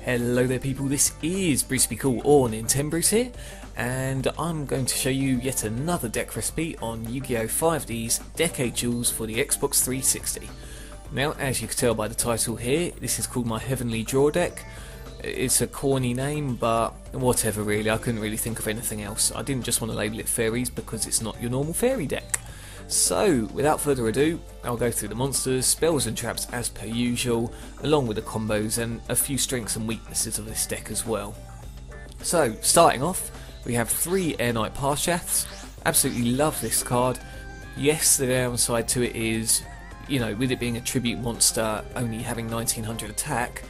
Hello there people, this is Bruce Be Cool or Nintendo here, and I'm going to show you yet another deck recipe on Yu-Gi-Oh! 5D's Decade Duels for the Xbox 360. Now, as you can tell by the title here, this is called my Heavenly Draw deck. It's a corny name, but whatever really, I couldn't really think of anything else. I didn't just want to label it fairies because it's not your normal fairy deck. So, without further ado, I'll go through the monsters, spells and traps as per usual, along with the combos and a few strengths and weaknesses of this deck as well. So, starting off, we have 3 Air Knight Parshaths. Absolutely love this card. Yes, the downside to it is, you know, with it being a tribute monster, only having 1900 attack,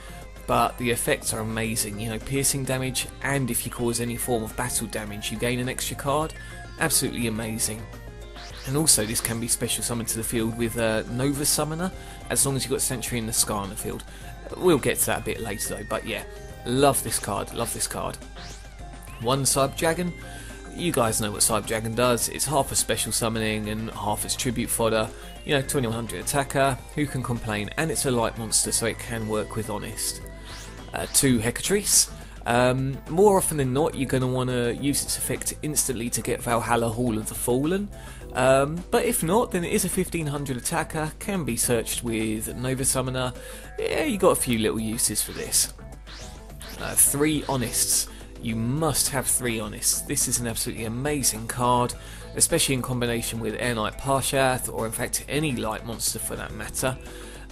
but the effects are amazing. You know, piercing damage, and if you cause any form of battle damage, you gain an extra card. Absolutely amazing. And also this can be special summoned to the field with Nova Summoner, as long as you've got Sentry in the Sky on the field. We'll get to that a bit later though, but yeah, love this card, love this card. 1 Cyber Dragon, you guys know what Cyber Dragon does, it's half a special summoning and half its tribute fodder, you know, 2100 attacker, who can complain, and it's a light monster so it can work with Honest. 2 Hecatrice. More often than not, you're going to want to use its effect instantly to get Valhalla Hall of the Fallen, but if not, then it is a 1500 attacker, can be searched with Nova Summoner. Yeah, you got a few little uses for this. 3 Honests. You must have 3 Honests. This is an absolutely amazing card, especially in combination with Air Knight Parshath, or in fact any light monster for that matter.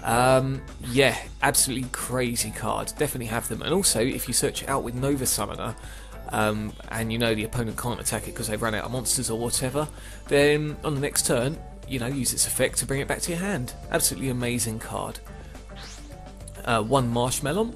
Yeah, absolutely crazy card. Definitely have them. And also, if you search it out with Nova Summoner, and you know the opponent can't attack it because they've run out of monsters or whatever, then on the next turn, you know, use its effect to bring it back to your hand. Absolutely amazing card. 1 Marshmallow.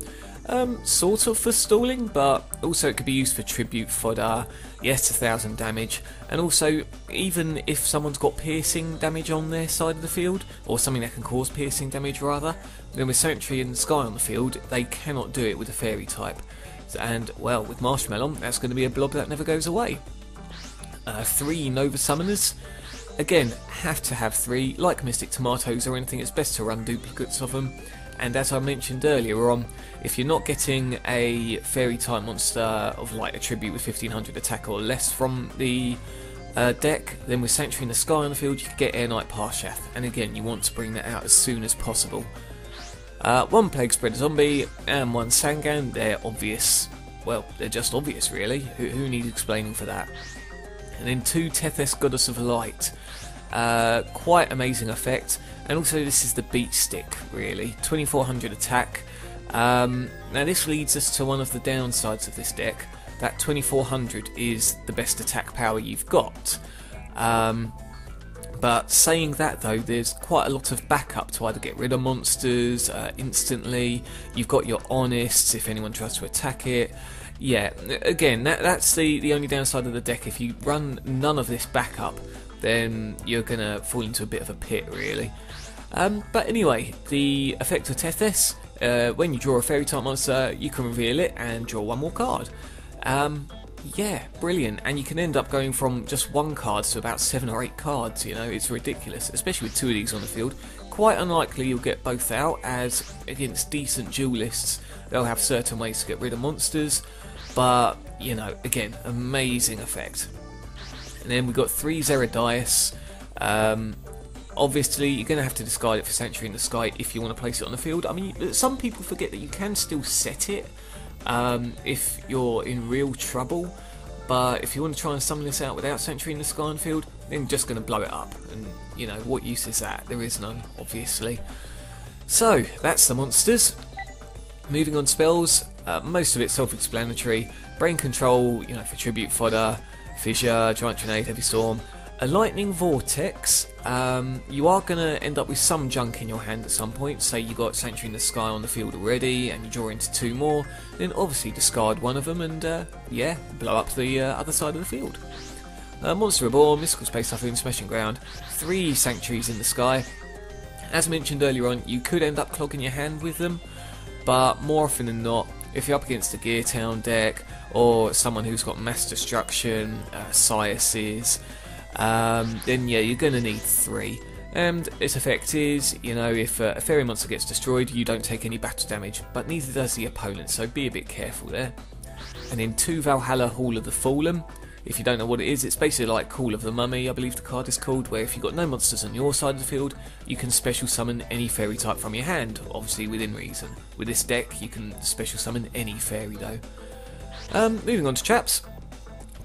Sort of for stalling, but also it could be used for tribute fodder. Yes, 1000 damage, and also even if someone's got piercing damage on their side of the field, or something that can cause piercing damage rather, then with Sentry in the Sky on the field, they cannot do it with a fairy type. And well, with Marshmallow, that's going to be a blob that never goes away. 3 Nova Summoners. Again, have to have 3. Like Mystic Tomatoes or anything, it's best to run duplicates of them. And as I mentioned earlier on, if you're not getting a fairy type monster of like a tribute with 1500 attack or less from the deck, then with Sanctuary in the Sky on the field you can get Air Knight Parshath, and again you want to bring that out as soon as possible. 1 Plague Spreader Zombie and 1 Sangan. They're obvious, well, they're just obvious really, who needs explaining for that. And then 2 Tethys Goddess of Light. Quite amazing effect, and also this is the beat stick really, 2400 attack. Now this leads us to one of the downsides of this deck, that 2400 is the best attack power you've got. But saying that though, there's quite a lot of backup to either get rid of monsters instantly. You've got your Honests if anyone tries to attack it. Yeah, again, that's the only downside of the deck. If you run none of this backup, then you're gonna fall into a bit of a pit really. But anyway, the effect of Tethys, when you draw a fairy type monster, you can reveal it and draw 1 more card. Yeah, brilliant, and you can end up going from just 1 card to about 7 or 8 cards, you know, it's ridiculous, especially with 2 of these on the field. Quite unlikely you'll get both out, as against decent duelists, they'll have certain ways to get rid of monsters, but, you know, again, amazing effect. And then we've got 3 Zeradias. Obviously, you're going to have to discard it for Sanctuary in the Sky if you want to place it on the field. I mean, some people forget that you can still set it if you're in real trouble, but if you want to try and summon this out without Sanctuary in the Sky on the field, then you're just going to blow it up, and you know, what use is that? There is none, obviously. So, that's the monsters. Moving on to spells, most of it self-explanatory. Brain Control, you know, for tribute fodder, Fissure, Giant Grenade, Heavy Storm. A Lightning Vortex, you are going to end up with some junk in your hand at some point. Say you got Sanctuary in the Sky on the field already and you draw into 2 more, then obviously discard one of them and yeah, blow up the other side of the field. Monster Reborn, Mystical Space Typhoon, Smashing Ground, 3 Sanctuaries in the Sky. As mentioned earlier on, you could end up clogging your hand with them, but more often than not, if you're up against a Gear Town deck or someone who's got Mass Destruction, Sciences, then yeah, you're going to need 3. And its effect is, you know, if a fairy monster gets destroyed, you don't take any battle damage, but neither does the opponent, so be a bit careful there. And in 2 Valhalla Hall of the Fallen, if you don't know what it is, it's basically like Call of the Mummy, I believe the card is called, where if you've got no monsters on your side of the field, you can special summon any fairy type from your hand, obviously within reason. With this deck, you can special summon any fairy though. Moving on to traps.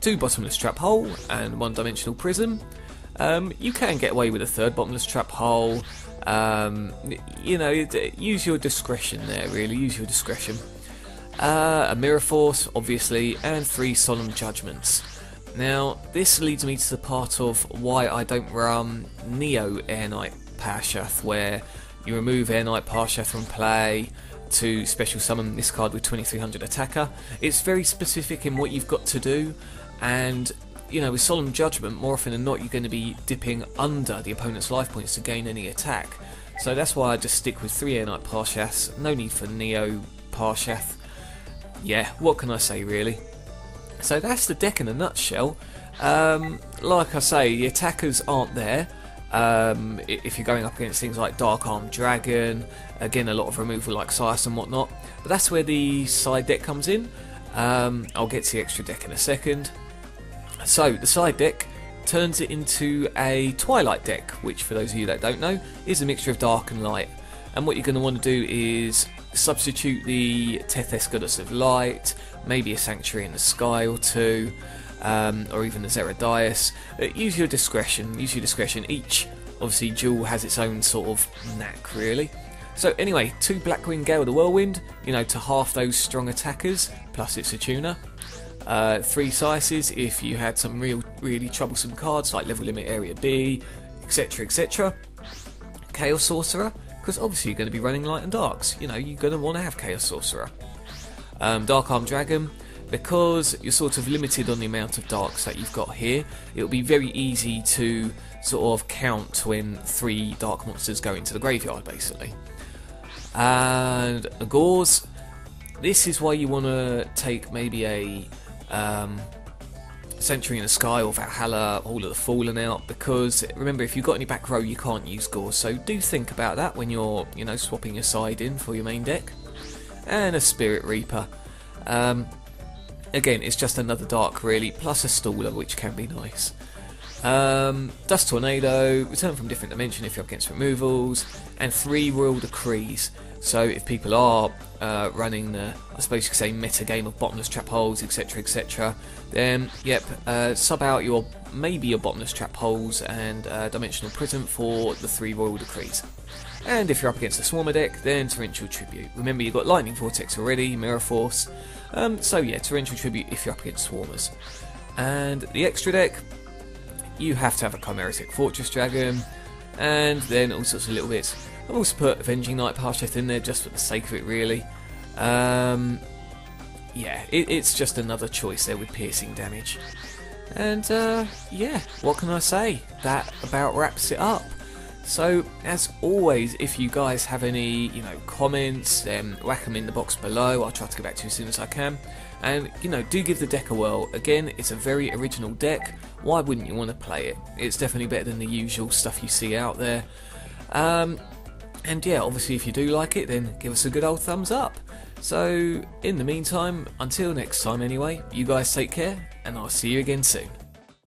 2 Bottomless Trap Hole and 1 Dimensional Prism. You can get away with a 3rd Bottomless Trap Hole. You know, use your discretion there, really, use your discretion. A Mirror Force, obviously, and 3 Solemn Judgments. Now, this leads me to the part of why I don't run Neo Air Knight Parshath, where you remove Air Knight Parshath from play to special summon this card with 2300 attacker. It's very specific in what you've got to do, and you know, with Solemn Judgment, more often than not, you're going to be dipping under the opponent's life points to gain any attack. So that's why I just stick with 3 Air Knight Parshaths. No need for Neo Parshath. Yeah, what can I say really? So that's the deck in a nutshell. Like I say, the attackers aren't there. If you're going up against things like Dark Armed Dragon, again a lot of removal like Sias and whatnot. But that's where the side deck comes in. I'll get to the extra deck in a second. So the side deck turns it into a Twilight deck, which for those of you that don't know is a mixture of dark and light. And what you're going to want to do is substitute the Tethys Goddess of Light, maybe a Sanctuary in the Sky or 2, or even the Zeradias. Use your discretion, use your discretion. Each, obviously, duel has its own sort of knack, really. So anyway, 2 Blackwing Gale of the Whirlwind, you know, to half those strong attackers, plus it's a tuner. 3 Siases if you had some really troublesome cards like Level Limit Area B, etc, etc. Chaos Sorcerer, because obviously you're going to be running light and darks, you know, you're going to want to have Chaos Sorcerer. Dark Armed Dragon, because you're sort of limited on the amount of darks that you've got here, it'll be very easy to sort of count when 3 dark monsters go into the graveyard, basically. And Gauze, this is why you want to take maybe a Sanctuary in the Sky or Valhalla Hall of the Fallen out, because remember, if you've got any back row you can't use Gauze, so do think about that when you're, you know, swapping your side in for your main deck. And a Spirit Reaper. Again, it's just another dark really, plus a Staller, which can be nice. Dust Tornado, return from different dimension if you're up against removals, and 3 Royal Decrees. So if people are running the, I suppose you could say, meta game of Bottomless Trap Holes, etc, etc, then yep, sub out your maybe your Bottomless Trap Holes and Dimensional Prism for the 3 Royal Decrees. And if you're up against the Swarmer deck, then Torrential Tribute. Remember, you've got Lightning Vortex already, Mirror Force, so yeah, Torrential Tribute if you're up against Swarmers. And the extra deck, you have to have a Chimeritic Fortress Dragon, and then all sorts of little bits. I've also put Avenging Knight Parshath in there just for the sake of it, really. Yeah, it's just another choice there with piercing damage. And yeah, what can I say? That about wraps it up. So, as always, if you guys have any, you know, comments, then whack them in the box below. I'll try to get back to you as soon as I can. And, you know, do give the deck a whirl. Again, it's a very original deck. Why wouldn't you want to play it? It's definitely better than the usual stuff you see out there. And yeah, obviously if you do like it, then give us a good old thumbs up. So, in the meantime, until next time anyway, you guys take care, and I'll see you again soon.